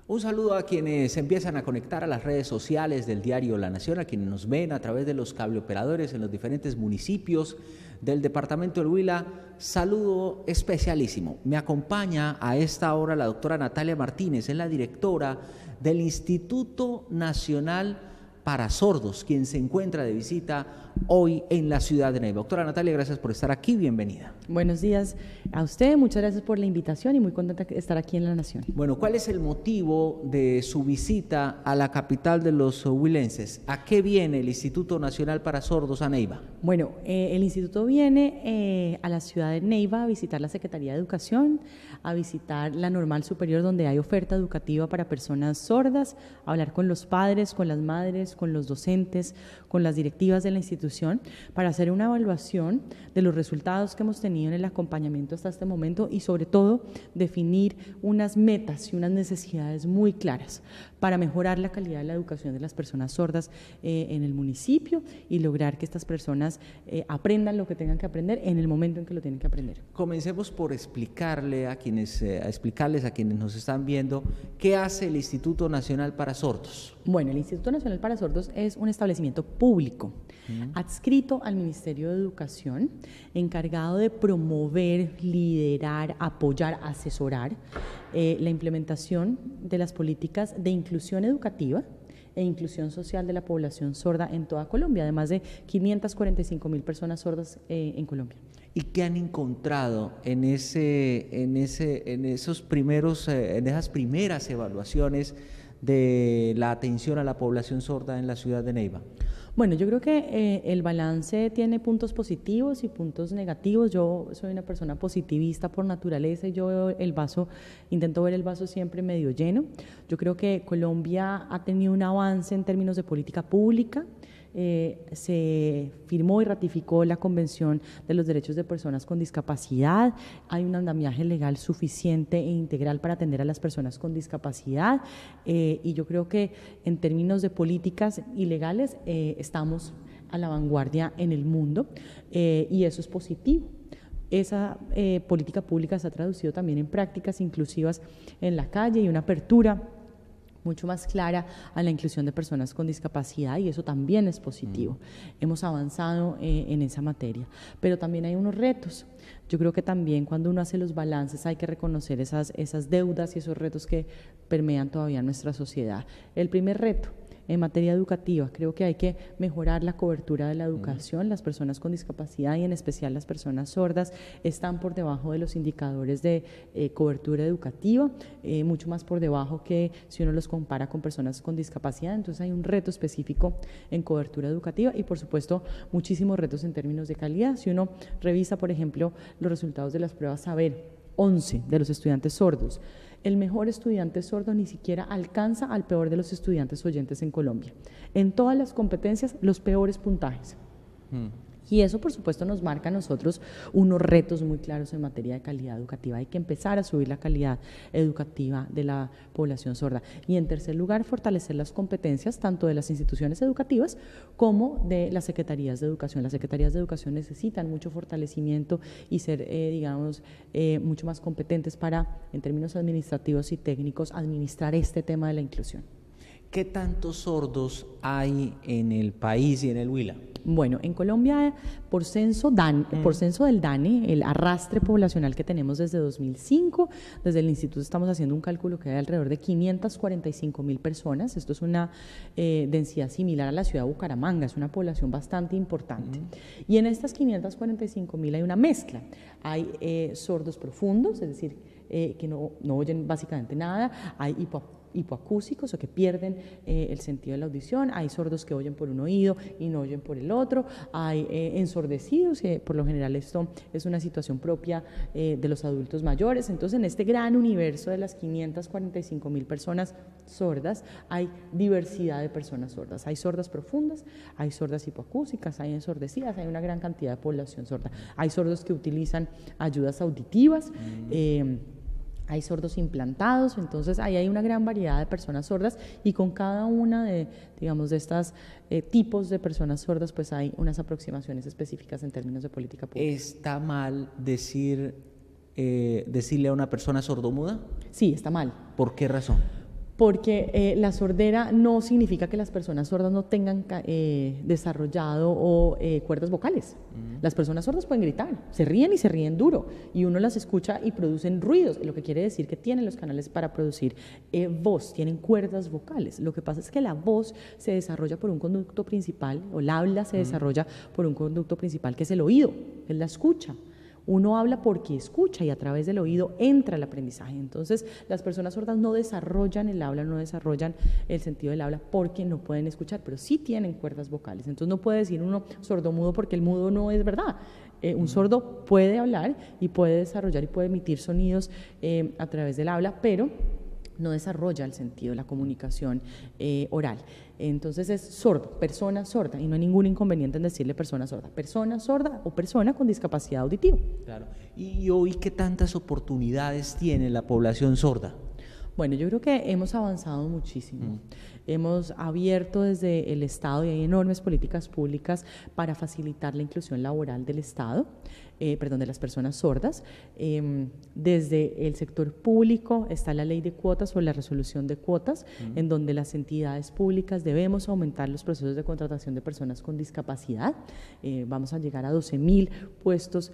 Un saludo a quienes empiezan a conectar a las redes sociales del diario La Nación, a quienes nos ven a través de los cableoperadores en los diferentes municipios del departamento del Huila. Saludo especialísimo. Me acompaña a esta hora la doctora Natalia Martínez, es la directora del Instituto Nacional para Sordos, quien se encuentra de visita hoy en la ciudad de Neiva. Doctora Natalia, gracias por estar aquí, bienvenida. Buenos días a usted, muchas gracias por la invitación y muy contenta de estar aquí en La Nación. Bueno, ¿cuál es el motivo de su visita a la capital de los huilenses? ¿A qué viene el Instituto Nacional para Sordos a Neiva? Bueno, el instituto viene a la ciudad de Neiva a visitar la Secretaría de Educación, a visitar la Normal Superior donde hay oferta educativa para personas sordas, a hablar con los padres, con las madres, con los docentes, con las directivas de la institución, para hacer una evaluación de los resultados que hemos tenido en el acompañamiento hasta este momento y sobre todo definir unas metas y unas necesidades muy claras para mejorar la calidad de la educación de las personas sordas en el municipio y lograr que estas personas aprendan lo que tengan que aprender en el momento en que lo tienen que aprender. Comencemos por explicarles a quienes nos están viendo qué hace el Instituto Nacional para Sordos. Bueno, el Instituto Nacional para Sordos es un establecimiento público adscrito al Ministerio de Educación, encargado de promover, liderar, apoyar, asesorar la implementación de las políticas de inclusión educativa e inclusión social de la población sorda en toda Colombia, además de 545.000 personas sordas en Colombia. ¿Y qué han encontrado en esas primeras evaluaciones de la atención a la población sorda en la ciudad de Neiva? Bueno, yo creo que el balance tiene puntos positivos y puntos negativos. Yo soy una persona positivista por naturaleza y yo intento ver el vaso siempre medio lleno. Yo creo que Colombia ha tenido un avance en términos de política pública. Se firmó y ratificó la Convención de los Derechos de Personas con Discapacidad. Hay un andamiaje legal suficiente e integral para atender a las personas con discapacidad y yo creo que en términos de políticas y legales estamos a la vanguardia en el mundo y eso es positivo. Esa política pública se ha traducido también en prácticas inclusivas en la calle y una apertura mucho más clara a la inclusión de personas con discapacidad y eso también es positivo. Hemos avanzado en esa materia, pero también hay unos retos. Yo creo que también cuando uno hace los balances hay que reconocer esas deudas y esos retos que permean todavía nuestra sociedad. El primer reto en materia educativa, creo que hay que mejorar la cobertura de la educación. Las personas con discapacidad y en especial las personas sordas están por debajo de los indicadores de cobertura educativa, mucho más por debajo que si uno los compara con personas con discapacidad. Entonces hay un reto específico en cobertura educativa y por supuesto muchísimos retos en términos de calidad. Si uno revisa, por ejemplo, los resultados de las pruebas Saber 11 de los estudiantes sordos, el mejor estudiante sordo ni siquiera alcanza al peor de los estudiantes oyentes en Colombia. En todas las competencias, los peores puntajes. Y eso, por supuesto, nos marca a nosotros unos retos muy claros en materia de calidad educativa. Hay que empezar a subir la calidad educativa de la población sorda. Y, en tercer lugar, fortalecer las competencias tanto de las instituciones educativas como de las secretarías de educación. Las secretarías de educación necesitan mucho fortalecimiento y ser, mucho más competentes para, en términos administrativos y técnicos, administrar este tema de la inclusión. ¿Qué tantos sordos hay en el país y en el Huila? Bueno, en Colombia, por censo del DANE, el arrastre poblacional que tenemos desde 2005, desde el instituto estamos haciendo un cálculo que hay alrededor de 545.000 personas. Esto es una densidad similar a la ciudad de Bucaramanga, es una población bastante importante. Y en estas 545.000 hay una mezcla. Hay sordos profundos, es decir, que no oyen básicamente nada, hay hipoacúsicos o que pierden el sentido de la audición, hay sordos que oyen por un oído y no oyen por el otro, hay ensordecidos, que por lo general esto es una situación propia de los adultos mayores. Entonces, en este gran universo de las 545.000 personas sordas hay diversidad de personas sordas, hay sordas profundas, hay sordas hipoacúsicas, hay ensordecidas, hay una gran cantidad de población sorda, hay sordos que utilizan ayudas auditivas, hay sordos implantados. Entonces ahí hay una gran variedad de personas sordas y con cada una de estos tipos de personas sordas pues hay unas aproximaciones específicas en términos de política pública. ¿Está mal decirle a una persona sordomuda? Sí, está mal. ¿Por qué razón? Porque la sordera no significa que las personas sordas no tengan desarrollado cuerdas vocales. Las personas sordas pueden gritar, se ríen y se ríen duro, y uno las escucha y producen ruidos, lo que quiere decir que tienen los canales para producir voz, tienen cuerdas vocales. Lo que pasa es que la voz se desarrolla por un conducto principal, o el habla se desarrolla por un conducto principal que es el oído, es la escucha. Uno habla porque escucha y a través del oído entra el aprendizaje. Entonces, las personas sordas no desarrollan el habla, no desarrollan el sentido del habla porque no pueden escuchar, pero sí tienen cuerdas vocales. Entonces, no puede decir uno sordomudo porque el mudo no es verdad. Un sordo puede hablar y puede desarrollar y puede emitir sonidos a través del habla, pero no desarrolla el sentido, la comunicación oral. Entonces es sordo, persona sorda, y no hay ningún inconveniente en decirle persona sorda o persona con discapacidad auditiva. Claro. ¿Y hoy qué tantas oportunidades tiene la población sorda? Bueno, yo creo que hemos avanzado muchísimo. Hemos abierto desde el Estado y hay enormes políticas públicas para facilitar la inclusión laboral del Estado, de las personas sordas. Desde el sector público está la ley de cuotas o la resolución de cuotas, en donde las entidades públicas debemos aumentar los procesos de contratación de personas con discapacidad. Vamos a llegar a 12.000 puestos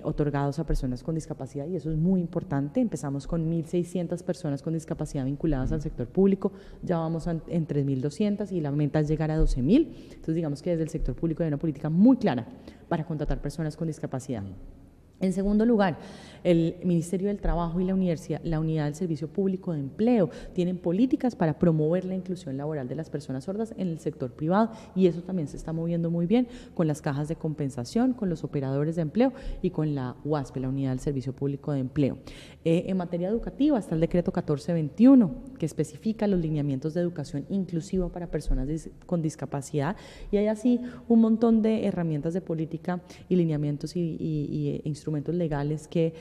otorgados a personas con discapacidad, y eso es muy importante. Empezamos con 1.600 personas con discapacidad vinculadas al sector público, ya vamos en 3.200 y la meta es llegar a 12.000. Entonces digamos que desde el sector público hay una política muy clara para contratar personas con discapacidad. En segundo lugar, el Ministerio del Trabajo y la Unidad del Servicio Público de Empleo tienen políticas para promover la inclusión laboral de las personas sordas en el sector privado, y eso también se está moviendo muy bien con las cajas de compensación, con los operadores de empleo y con la UASPE, la Unidad del Servicio Público de Empleo. En materia educativa está el decreto 1421, que especifica los lineamientos de educación inclusiva para personas con discapacidad, y hay así un montón de herramientas de política y lineamientos y instrumentos legales que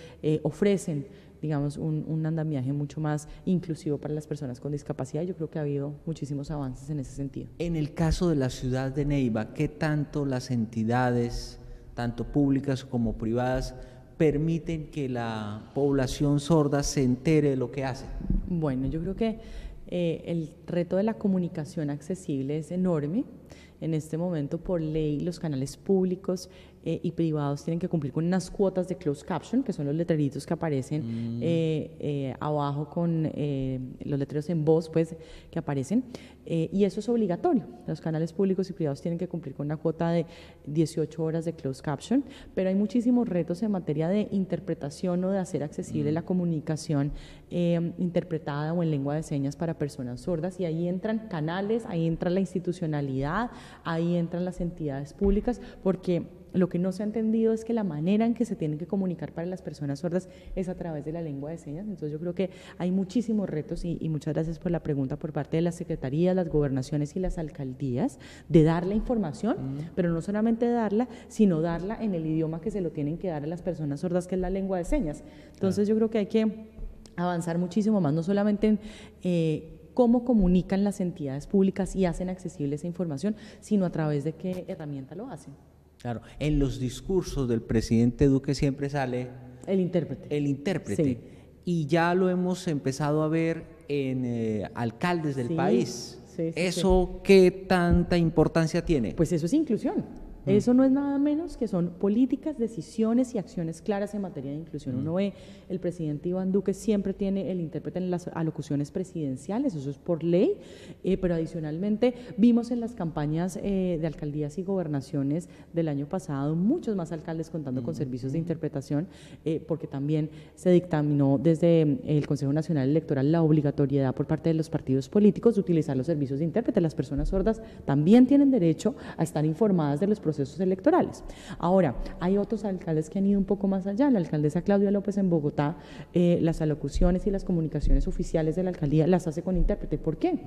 ofrecen, digamos, un andamiaje mucho más inclusivo para las personas con discapacidad. Yo creo que ha habido muchísimos avances en ese sentido. En el caso de la ciudad de Neiva, ¿qué tanto las entidades, tanto públicas como privadas, permiten que la población sorda se entere de lo que hacen? Bueno, yo creo que el reto de la comunicación accesible es enorme. En este momento, por ley, los canales públicos y privados tienen que cumplir con unas cuotas de closed caption, que son los letreritos que aparecen abajo con los letreros en voz, pues, que aparecen, y eso es obligatorio. Los canales públicos y privados tienen que cumplir con una cuota de 18 horas de closed caption, pero hay muchísimos retos en materia de interpretación o de hacer accesible la comunicación interpretada o en lengua de señas para personas sordas, y ahí entran canales, ahí entra la institucionalidad, ahí entran las entidades públicas, porque lo que no se ha entendido es que la manera en que se tienen que comunicar para las personas sordas es a través de la lengua de señas. Entonces yo creo que hay muchísimos retos, y muchas gracias por la pregunta, por parte de las secretarías, las gobernaciones y las alcaldías, de dar la información, pero no solamente darla, sino darla en el idioma que se lo tienen que dar a las personas sordas, que es la lengua de señas. Entonces yo creo que hay que avanzar muchísimo más, no solamente en cómo comunican las entidades públicas y hacen accesible esa información, sino a través de qué herramienta lo hacen. Claro, en los discursos del presidente Duque siempre sale el intérprete. El intérprete. Sí. Y ya lo hemos empezado a ver en alcaldes del país. Sí, ¿Eso qué tanta importancia tiene? Pues eso es inclusión. Eso no es nada menos que son políticas, decisiones y acciones claras en materia de inclusión. Uno ve, el presidente Iván Duque siempre tiene el intérprete en las alocuciones presidenciales, eso es por ley, pero adicionalmente vimos en las campañas de alcaldías y gobernaciones del año pasado muchos más alcaldes contando con servicios de interpretación, porque también se dictaminó desde el Consejo Nacional Electoral la obligatoriedad por parte de los partidos políticos de utilizar los servicios de intérprete. Las personas sordas también tienen derecho a estar informadas de los procesos electorales. Ahora, hay otros alcaldes que han ido un poco más allá. La alcaldesa Claudia López en Bogotá, las alocuciones y las comunicaciones oficiales de la alcaldía las hace con intérprete. ¿Por qué?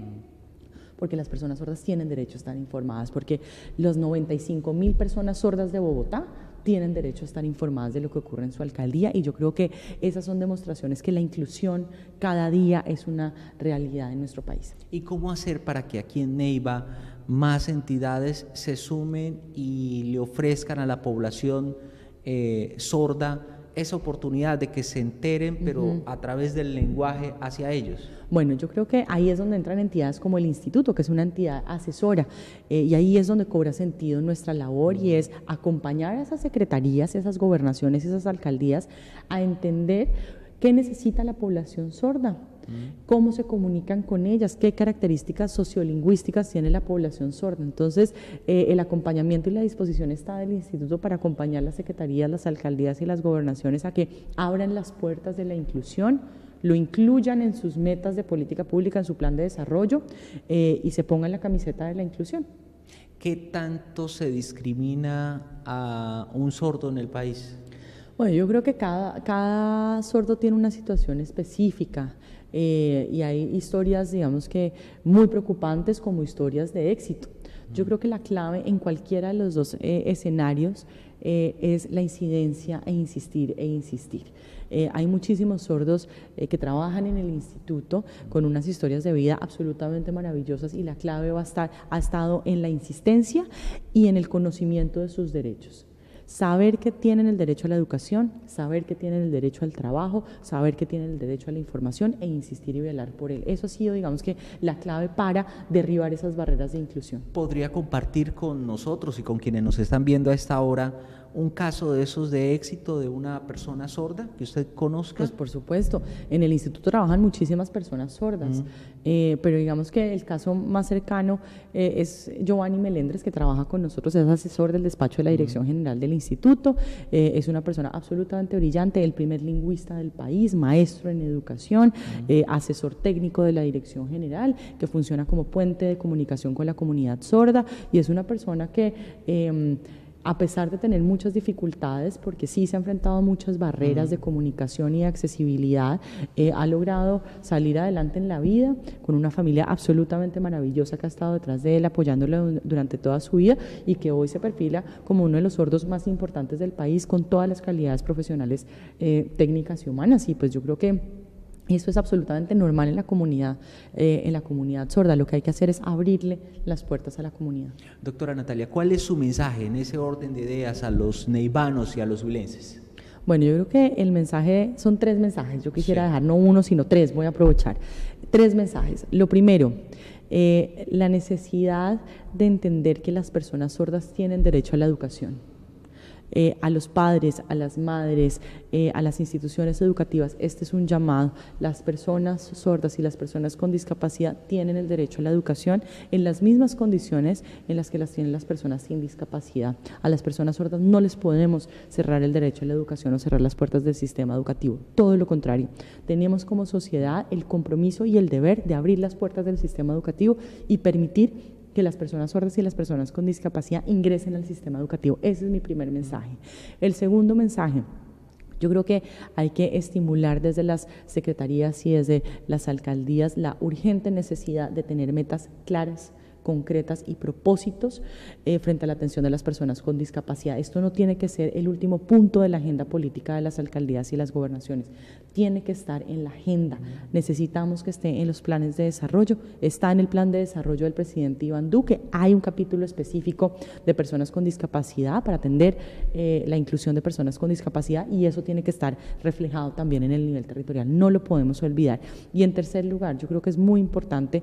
Porque las personas sordas tienen derecho a estar informadas, porque los 95.000 personas sordas de Bogotá tienen derecho a estar informadas de lo que ocurre en su alcaldía, y yo creo que esas son demostraciones que la inclusión cada día es una realidad en nuestro país. ¿Y cómo hacer para que aquí en Neiva más entidades se sumen y le ofrezcan a la población sorda esa oportunidad de que se enteren, pero a través del lenguaje hacia ellos? Bueno, yo creo que ahí es donde entran entidades como el instituto, que es una entidad asesora, y ahí es donde cobra sentido nuestra labor, y es acompañar a esas secretarías, esas gobernaciones, esas alcaldías a entender qué necesita la población sorda, cómo se comunican con ellas, qué características sociolingüísticas tiene la población sorda. Entonces, el acompañamiento y la disposición está del instituto para acompañar las secretarías, las alcaldías y las gobernaciones a que abran las puertas de la inclusión, lo incluyan en sus metas de política pública, en su plan de desarrollo, y se pongan la camiseta de la inclusión. ¿Qué tanto se discrimina a un sordo en el país? Bueno, yo creo que cada sordo tiene una situación específica, y hay historias, digamos que muy preocupantes como historias de éxito. Yo creo que la clave en cualquiera de los dos escenarios es la incidencia e insistir e insistir. Hay muchísimos sordos que trabajan en el instituto con unas historias de vida absolutamente maravillosas, y la clave ha estado en la insistencia y en el conocimiento de sus derechos. Saber que tienen el derecho a la educación, saber que tienen el derecho al trabajo, saber que tienen el derecho a la información e insistir y velar por él. Eso ha sido, digamos que, la clave para derribar esas barreras de inclusión. ¿Podría compartir con nosotros y con quienes nos están viendo a esta hora un caso de esos de éxito de una persona sorda que usted conozca? Pues por supuesto, en el instituto trabajan muchísimas personas sordas, pero digamos que el caso más cercano es Giovanni Melendres, que trabaja con nosotros, es asesor del despacho de la Dirección General del instituto, es una persona absolutamente brillante, el primer lingüista del país, maestro en educación, asesor técnico de la Dirección General, que funciona como puente de comunicación con la comunidad sorda, y es una persona que a pesar de tener muchas dificultades, porque sí se ha enfrentado a muchas barreras de comunicación y de accesibilidad, ha logrado salir adelante en la vida con una familia absolutamente maravillosa que ha estado detrás de él, apoyándolo durante toda su vida, y que hoy se perfila como uno de los sordos más importantes del país, con todas las calidades profesionales, técnicas y humanas. Y pues yo creo que eso es absolutamente normal en la comunidad sorda. Lo que hay que hacer es abrirle las puertas a la comunidad. Doctora Natalia, ¿cuál es su mensaje en ese orden de ideas a los neivanos y a los huilenses? Bueno, yo creo que el mensaje, son 3 mensajes, yo quisiera dejar no 1 sino 3, voy a aprovechar. 3 mensajes. Lo primero, la necesidad de entender que las personas sordas tienen derecho a la educación. A los padres, a las madres, a las instituciones educativas, este es un llamado. Las personas sordas y las personas con discapacidad tienen el derecho a la educación en las mismas condiciones en las que las tienen las personas sin discapacidad. A las personas sordas no les podemos cerrar el derecho a la educación o cerrar las puertas del sistema educativo, todo lo contrario. Tenemos como sociedad el compromiso y el deber de abrir las puertas del sistema educativo y permitir que las personas sordas y las personas con discapacidad ingresen al sistema educativo. Ese es mi primer mensaje. El segundo mensaje, yo creo que hay que estimular desde las secretarías y desde las alcaldías la urgente necesidad de tener metas claras, concretas y propósitos frente a la atención de las personas con discapacidad. Esto no tiene que ser el último punto de la agenda política de las alcaldías y las gobernaciones, tiene que estar en la agenda. Necesitamos que esté en los planes de desarrollo, está en el plan de desarrollo del presidente Iván Duque, hay un capítulo específico de personas con discapacidad para atender la inclusión de personas con discapacidad, y eso tiene que estar reflejado también en el nivel territorial, no lo podemos olvidar. Y en tercer lugar, yo creo que es muy importante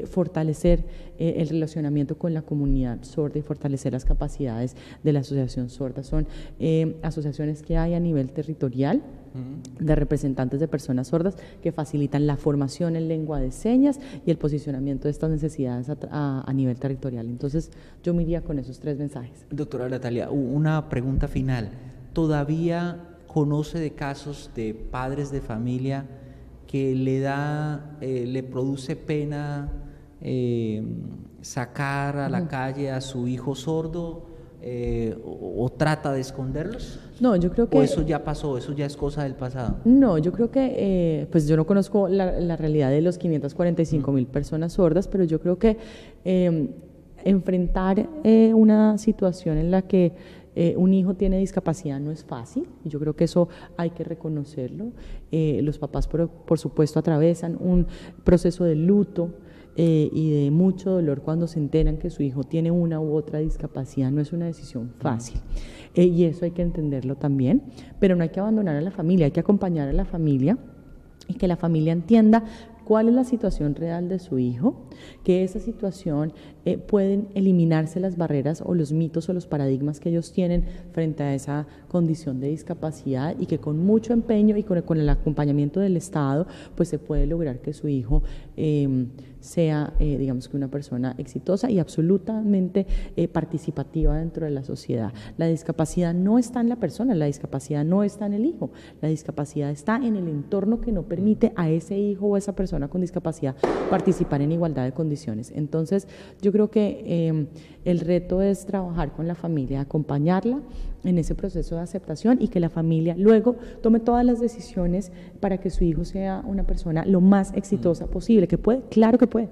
fortalecer el relacionamiento con la comunidad sorda y fortalecer las capacidades de la Asociación Sorda. Son asociaciones que hay a nivel territorial de representantes de personas sordas que facilitan la formación en lengua de señas y el posicionamiento de estas necesidades a nivel territorial. Entonces, yo me iría con esos 3 mensajes. Doctora Natalia, una pregunta final. ¿Todavía conoce de casos de padres de familia que le produce pena sacar a la calle a su hijo sordo, o trata de esconderlos? No, yo creo que... ¿O eso ya pasó, eso ya es cosa del pasado? No, yo creo que, pues yo no conozco la realidad de los 545.000 personas sordas, pero yo creo que enfrentar una situación en la que un hijo tiene discapacidad no es fácil, y yo creo que eso hay que reconocerlo. Los papás, por supuesto, atravesan un proceso de luto, y de mucho dolor cuando se enteran que su hijo tiene una u otra discapacidad. No es una decisión fácil. Y eso hay que entenderlo también, pero no hay que abandonar a la familia, hay que acompañar a la familia y que la familia entienda cuál es la situación real de su hijo, que esa situación pueden eliminarse las barreras o los mitos o los paradigmas que ellos tienen frente a esa condición de discapacidad, y que con mucho empeño y con el acompañamiento del Estado pues se puede lograr que su hijo sea digamos que una persona exitosa y absolutamente participativa dentro de la sociedad. La discapacidad no está en la persona, la discapacidad no está en el hijo, la discapacidad está en el entorno que no permite a ese hijo o a esa persona con discapacidad participar en igualdad de condiciones. Entonces yo creo que el reto es trabajar con la familia, acompañarla en ese proceso de aceptación, y que la familia luego tome todas las decisiones para que su hijo sea una persona lo más exitosa posible. ¿Que puede? Claro que puede.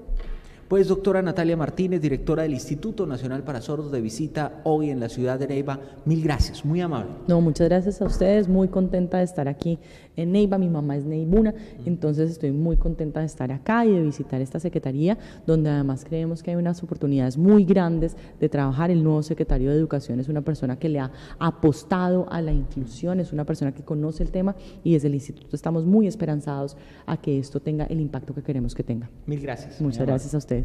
Pues doctora Natalia Martínez, directora del Instituto Nacional para Sordos, de visita hoy en la ciudad de Neiva. Mil gracias, muy amable. No, muchas gracias a ustedes, muy contenta de estar aquí en Neiva. Mi mamá es neibuna, entonces estoy muy contenta de estar acá y de visitar esta secretaría, donde además creemos que hay unas oportunidades muy grandes de trabajar. El nuevo secretario de Educación es una persona que le ha apostado a la inclusión, es una persona que conoce el tema, y desde el instituto estamos muy esperanzados a que esto tenga el impacto que queremos que tenga. Mil gracias. Muchas gracias a ustedes.